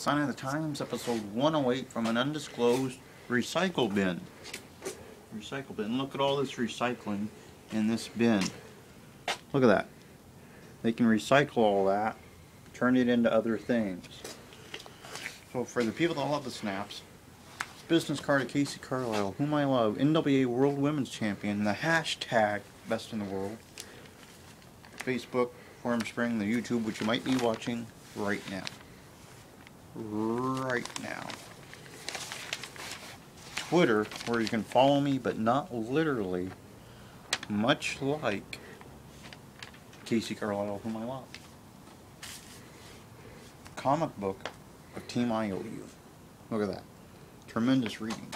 Sign of the Times, episode 108 from an undisclosed recycle bin. Recycle bin. Look at all this recycling in this bin. Look at that. They can recycle all that, turn it into other things. So for the people that love the snaps, business card of Kacee Carlisle, whom I love, NWA World Women's Champion, the hashtag best in the world. Facebook, Forum Spring, the YouTube, which you might be watching right now. Twitter, where you can follow me, but not literally, much like Kacee Carlisle, whom I love. Comic book of Team IOU. Look at that. Tremendous reading.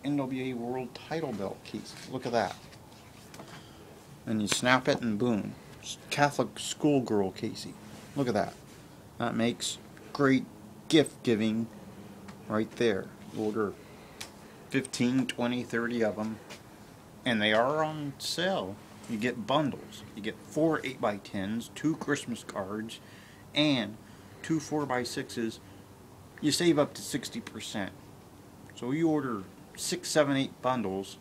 NWA World Title Belt Kacee. Look at that. And you snap it and boom. Catholic schoolgirl Kacee. Look at that. That makes great gift giving right there. Order 15, 20, 30 of them. And they are on sale. You get bundles. You get 4 8x10s, 2 Christmas cards, and 2 4x6s. You save up to 60%. So you order 6, 7, 8 bundles.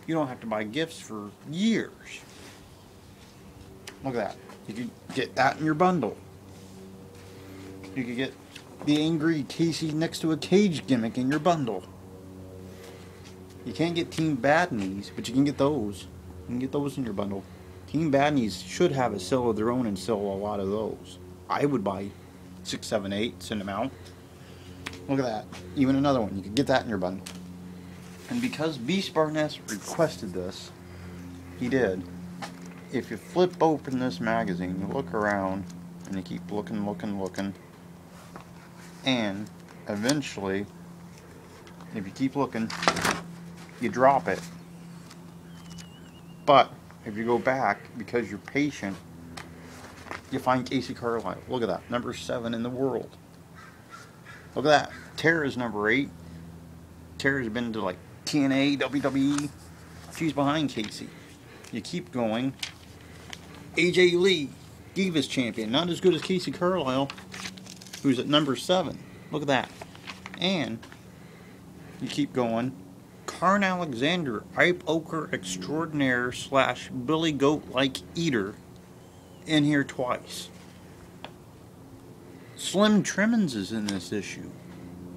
You don't have to buy gifts for years. Look at that. You can get that in your bundle. You could get the angry Kacee next to a cage gimmick in your bundle. You can't get Team Bad Knees, but you can get those. You can get those in your bundle. Team Bad Knees should have a sale of their own and sell a lot of those. I would buy 6, 7, 8, send them out. Look at that. Even another one. You could get that in your bundle. And because Beast Barnett requested this, he did. If you flip open this magazine, you look around, and you keep looking, and eventually, if you keep looking, you drop it. But if you go back, because you're patient, you find Kacee Carlisle. Look at that, number 7 in the world. Look at that. Tara's number 8. Tara's been to like TNA, WWE. She's behind Kacee. You keep going. AJ Lee, Divas Champion, not as good as Kacee Carlisle, who's at number 7. Look at that. And you keep going. Karn Alexander, Pipe Ochre Extraordinaire / Billy Goat-like Eater, in here twice. Slim Trimmins is in this issue.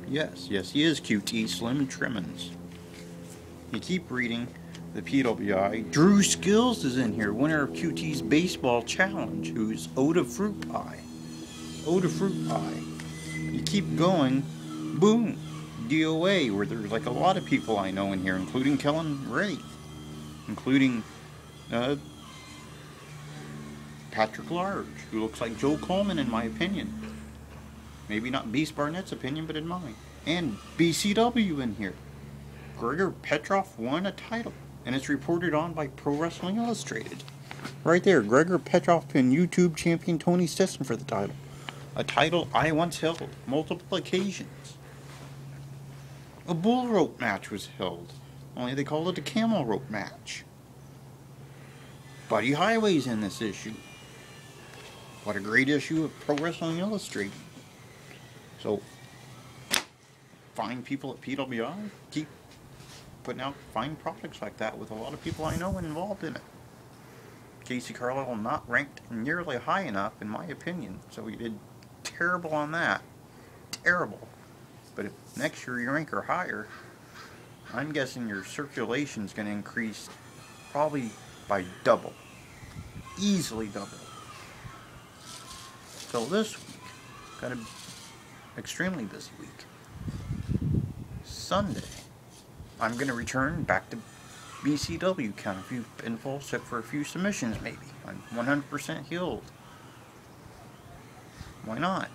Yes, he is QT, Slim Trimmins. You keep reading the PWI. Drew Skills is in here, winner of QT's Baseball Challenge, who's Oda Fruit Pie. Oda Fruit Pie. You keep going, boom, DOA, where there's like a lot of people I know in here, including Kellen Ray, including Patrick Large, who looks like Joe Coleman in my opinion. Maybe not Beast Barnett's opinion, but in mine. And BCW in here. Gregor Petrov won a title, and it's reported on by Pro Wrestling Illustrated. Right there, Gregor Petrov pinned YouTube champion Tony Stetson for the title. A title I once held, multiple occasions. A bull rope match was held, only they called it a camel rope match. Buddy Highway's in this issue. What a great issue of Pro Wrestling Illustrated. So, fine people at PWI keep putting out fine products like that with a lot of people I know involved in it. Kacee Carlisle not ranked nearly high enough, in my opinion, so he did terrible on that. Terrible. But if next year you rank her higher, I'm guessing your circulation's going to increase probably by double. Easily double. So this week, got an extremely busy week. Sunday, I'm going to return back to BCW, count a few pinfalls, except for a few submissions maybe. I'm 100% healed. Why not?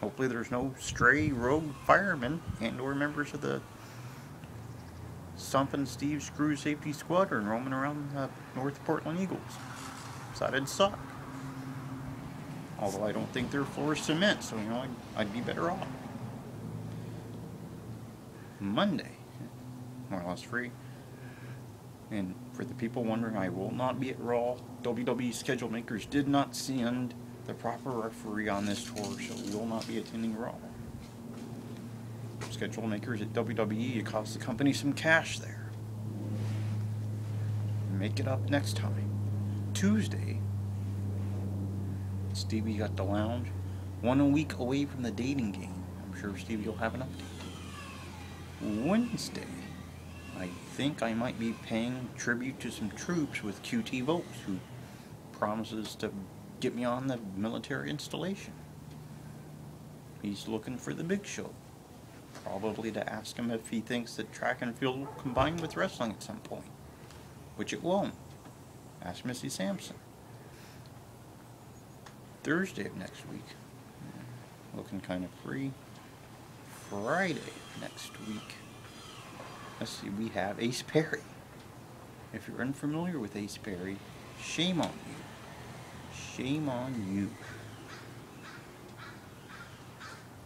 Hopefully there's no stray rogue firemen and or members of the Stompin' Steve Screw Safety Squadron roaming around North Portland Eagles. So that'd suck. Although I don't think their floor is cement, so you know I'd be better off. Monday, more or less free. And for the people wondering, I will not be at Raw. WWE schedule makers did not send the proper referee on this tour, so we will not be attending Raw. Schedule makers at WWE, it costs the company some cash there. Make it up next time. Tuesday, Stevie got the lounge. 1 week away from the dating game. I'm sure Stevie will have an update. Wednesday, I think I might be paying tribute to some troops with QT Votes, who promises to get me on the military installation. He's looking for the big show. Probably to ask him if he thinks that track and field will combine with wrestling at some point. Which it won't. Ask Missy Sampson. Thursday of next week. Looking kind of free. Friday next week. Let's see, we have Ace Perry. If you're unfamiliar with Ace Perry, shame on you. Shame on you.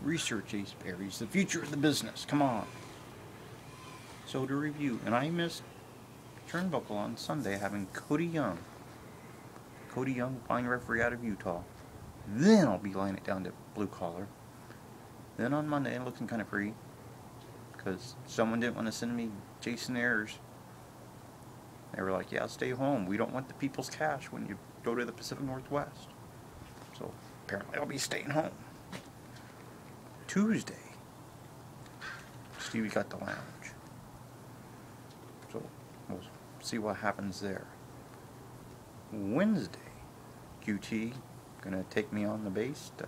Research Ace Perry's the future of the business. Come on. So to review, and I missed Turnbuckle on Sunday having Cody Young. Cody Young, fine referee out of Utah. Then I'll be laying it down to blue collar. Then on Monday, I'm looking kind of free because someone didn't want to send me Jason Ayers. They were like, yeah, stay home. We don't want the people's cash when you go to the Pacific Northwest. So apparently I'll be staying home. Tuesday, Stevie got the lounge. So we'll see what happens there. Wednesday, QT gonna take me on the base to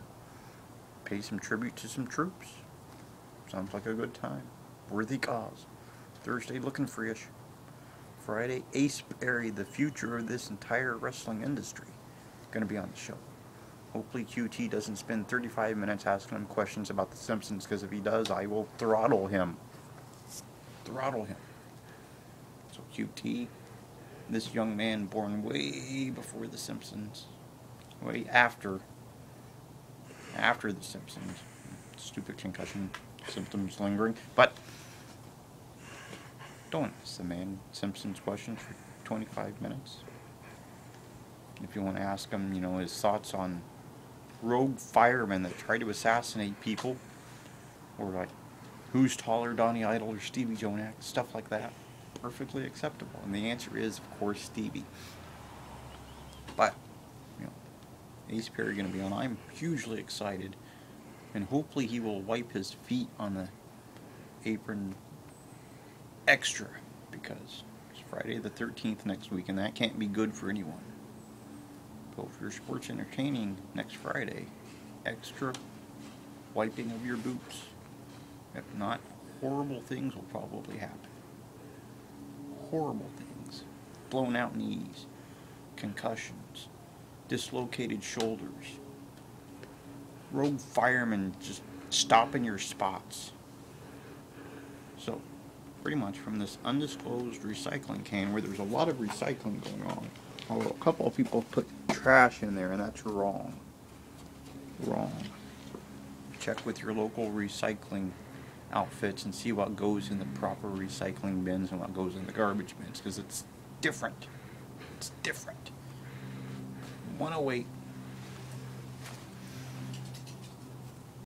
pay some tribute to some troops. Sounds like a good time. Worthy cause. Thursday, looking freeish. Friday, Ace Perry, the future of this entire wrestling industry, gonna be on the show. Hopefully QT doesn't spend 35 minutes asking him questions about The Simpsons, because if he does, I will throttle him. Throttle him. So QT, this young man born way before The Simpsons, way after The Simpsons. Stupid concussion symptoms lingering, but don't ask the man Simpsons questions for 25 minutes. If you want to ask him, you know, his thoughts on rogue firemen that try to assassinate people, or like, who's taller, Donnie Idol or Stevie Jonak, stuff like that, perfectly acceptable. And the answer is, of course, Stevie. But, you know, Ace Perry going to be on. I'm hugely excited, and hopefully he will wipe his feet on the apron extra, because it's Friday the 13th next week, and that can't be good for anyone. So if you're sports entertaining next Friday, extra wiping of your boots. If not, horrible things will probably happen. Horrible things. Blown out knees, concussions, dislocated shoulders, rogue firemen just stopping your spots. So, pretty much from this undisclosed recycling can, where there's a lot of recycling going on, although a couple of people put trash in there, and that's wrong. Wrong. Check with your local recycling outfits and see what goes in the proper recycling bins and what goes in the garbage bins, because it's different. It's different. 108